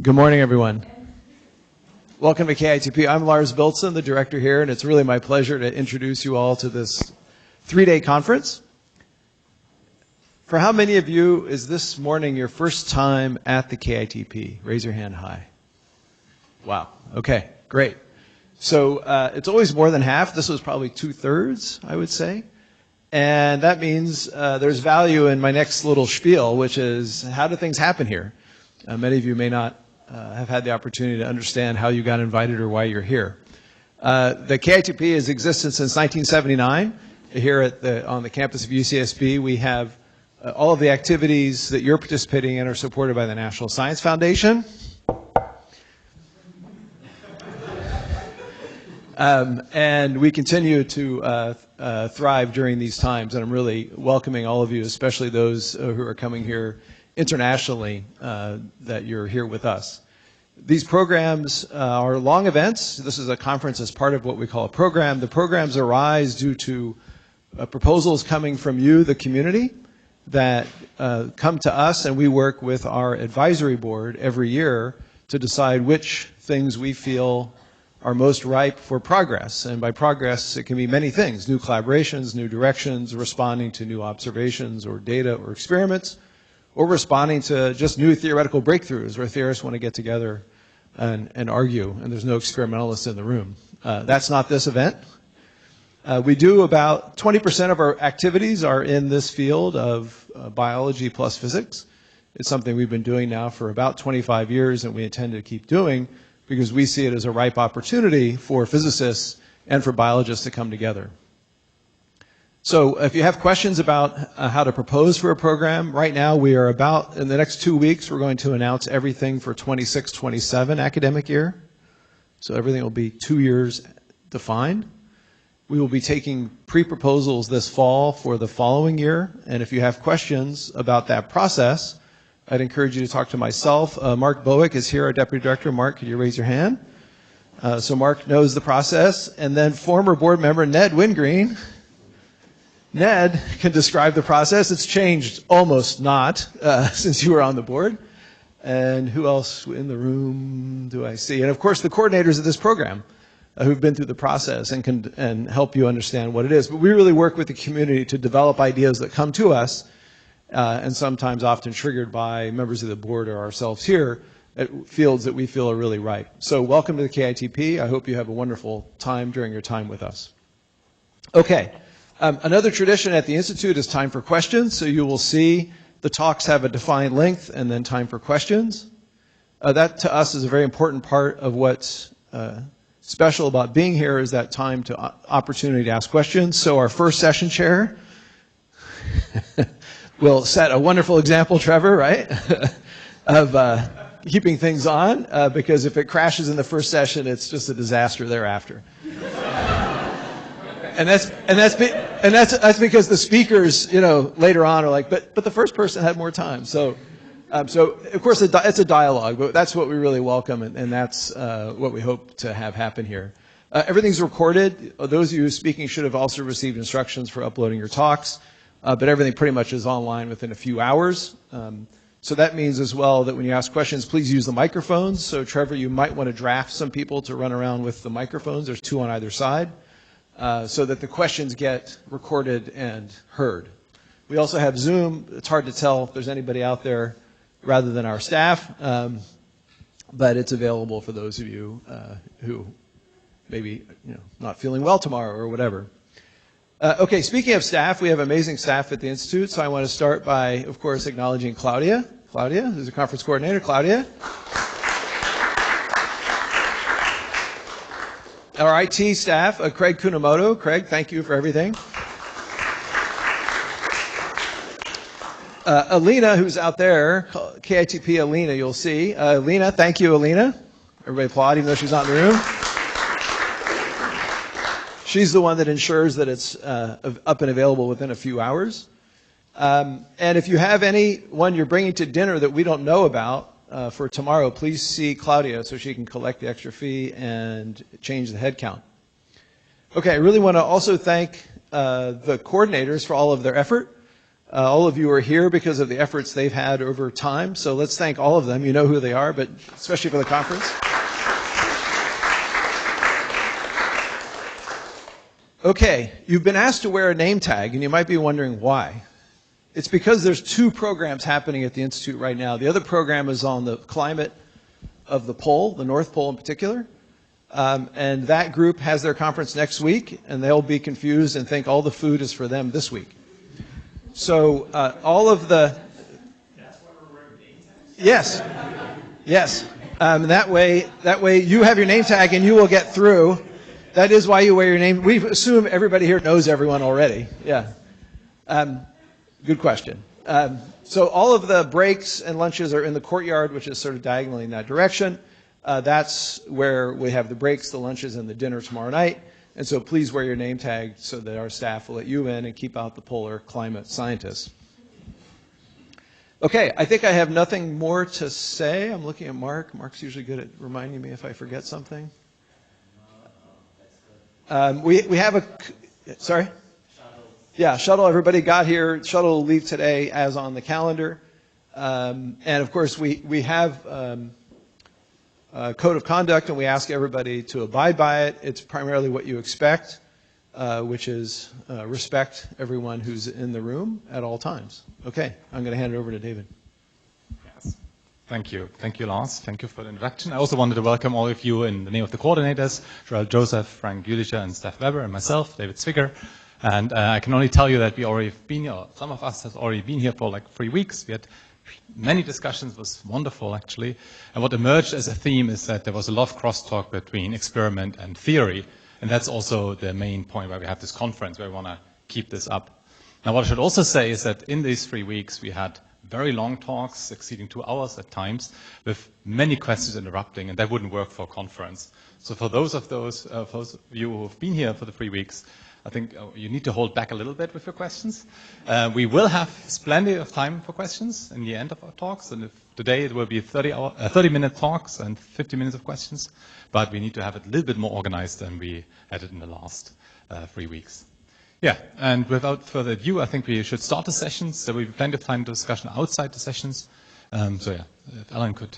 Good morning, everyone. Welcome to KITP. I'm Lars Bildsten, the director here, and it's really my pleasure to introduce you all to this 3-day conference. For how many of you is this morning your first time at the KITP? Raise your hand high. Wow. Okay, great. So it's always more than half. This was probably 2/3, I would say. And that means there's value in my next little spiel, which is how do things happen here? Many of you may not have had the opportunity to understand how you got invited or why you're here. The KITP has existed since 1979. Here on the campus of UCSB, we have all of the activities that you're participating in are supported by the National Science Foundation. And we continue to thrive during these times, and I'm really welcoming all of you, especially those who are coming here internationally, that you're here with us. These programs are long events. This is a conference as part of what we call a program. The programs arise due to proposals coming from you, the community, that come to us, and we work with our advisory board every year to decide which things we feel are most ripe for progress. And by progress, it can be many things: new collaborations, new directions, responding to new observations or data or experiments, or responding to just new theoretical breakthroughs where theorists want to get together and argue, and there's no experimentalists in the room. That's not this event. We do about 20% of our activities are in this field of biology plus physics. It's something we've been doing now for about 25 years, and we intend to keep doing because we see it as a ripe opportunity for physicists and for biologists to come together. So if you have questions about how to propose for a program, right now we are about, in the next 2 weeks, we're going to announce everything for 26-27 academic year. So everything will be 2 years defined. We will be taking pre-proposals this fall for the following year, and if you have questions about that process, I'd encourage you to talk to myself. Mark Bowick is here, our Deputy Director. Mark, could you raise your hand? So Mark knows the process, and then former board member Ned Wingreen. Ned can describe the process. It's changed almost not since you were on the board. And who else in the room do I see? And of course, the coordinators of this program who've been through the process and can help you understand what it is. But we really work with the community to develop ideas that come to us, and sometimes often triggered by members of the board or ourselves here, at fields that we feel are really right. So welcome to the KITP. I hope you have a wonderful time during your time with us. Okay. Another tradition at the Institute is time for questions. So you will see the talks have a defined length and then time for questions. That to us is a very important part of what's special about being here, is that time to opportunity to ask questions. So our first session chair will set a wonderful example, Trevor, right, of keeping things on, because if it crashes in the first session, it's just a disaster thereafter. And that's because the speakers, later on are like, but the first person had more time. So of course it's a dialogue, but that's what we really welcome, and that's what we hope to have happen here. Everything's recorded. Those of you speaking should have also received instructions for uploading your talks, but everything pretty much is online within a few hours. So that means as well that when you ask questions, please use the microphones. So Trevor, you might want to draft some people to run around with the microphones. There's 2 on either side. So that the questions get recorded and heard. We also have Zoom. It's hard to tell if there's anybody out there rather than our staff, but it's available for those of you who maybe not feeling well tomorrow or whatever. Okay, speaking of staff, we have amazing staff at the Institute, so I want to start by, of course, acknowledging Claudia. Claudia, who's the conference coordinator. Claudia. Our IT staff, Craig Kunamoto. Craig, thank you for everything. Alina, who's out there, KITP Alina, you'll see. Alina, thank you, Alina. Everybody applaud, even though she's not in the room. She's the one that ensures that it's up and available within a few hours. And if you have anyone you're bringing to dinner that we don't know about, for tomorrow, please see Claudia so she can collect the extra fee and change the head count. Okay, I really want to also thank the coordinators for all of their effort. All of you are here because of the efforts they've had over time, so let's thank all of them. You know who they are, but especially for the conference. Okay, you've been asked to wear a name tag, and you might be wondering why. It's because there's 2 programs happening at the Institute right now. The other program is on the climate of the pole, the North Pole in particular. And that group has their conference next week, and they'll be confused and think all the food is for them this week. So all of the... That's why we're wearing name tags? Yes. Yes. That way you have your name tag and you will get through. That is why you wear your name. We assume everybody here knows everyone already. Yeah. Good question. So all of the breaks and lunches are in the courtyard, which is sort of diagonally in that direction. That's where we have the breaks, the lunches, and the dinner tomorrow night. And so please wear your name tag so that our staff will let you in and keep out the polar climate scientists. Okay, I think I have nothing more to say. I'm looking at Mark. Mark's usually good at reminding me if I forget something. We have a... Sorry? Yeah, shuttle. Everybody got here. Shuttle will leave today as on the calendar. And of course, we have a code of conduct, and we ask everybody to abide by it. It's primarily what you expect, which is respect everyone who's in the room at all times. Okay, I'm going to hand it over to David. Yes. Thank you. Thank you, Lars. Thank you for the introduction. I also wanted to welcome all of you in the name of the coordinators, Joel Joseph, Frank Jülicher, and Steph Weber, and myself, David Zwicker. And I can only tell you that we already been here, or some of us have already been here for like 3 weeks. We had many discussions. It was wonderful, actually. And what emerged as a theme is that there was a lot of crosstalk between experiment and theory. And that's also the main point why we have this conference, where we want to keep this up. Now, what I should also say is that in these 3 weeks, we had very long talks, exceeding 2 hours at times, with many questions interrupting, and that wouldn't work for a conference. So for those of you who have been here for the 3 weeks, I think you need to hold back a little bit with your questions. We will have plenty of time for questions in the end of our talks, and today it will be 30-minute talks and 50 minutes of questions, but we need to have it a little bit more organized than we had it in the last 3 weeks. Yeah, and without further ado, I think we should start the sessions. There will be plenty of time to discussion outside the sessions. So yeah, if Alan could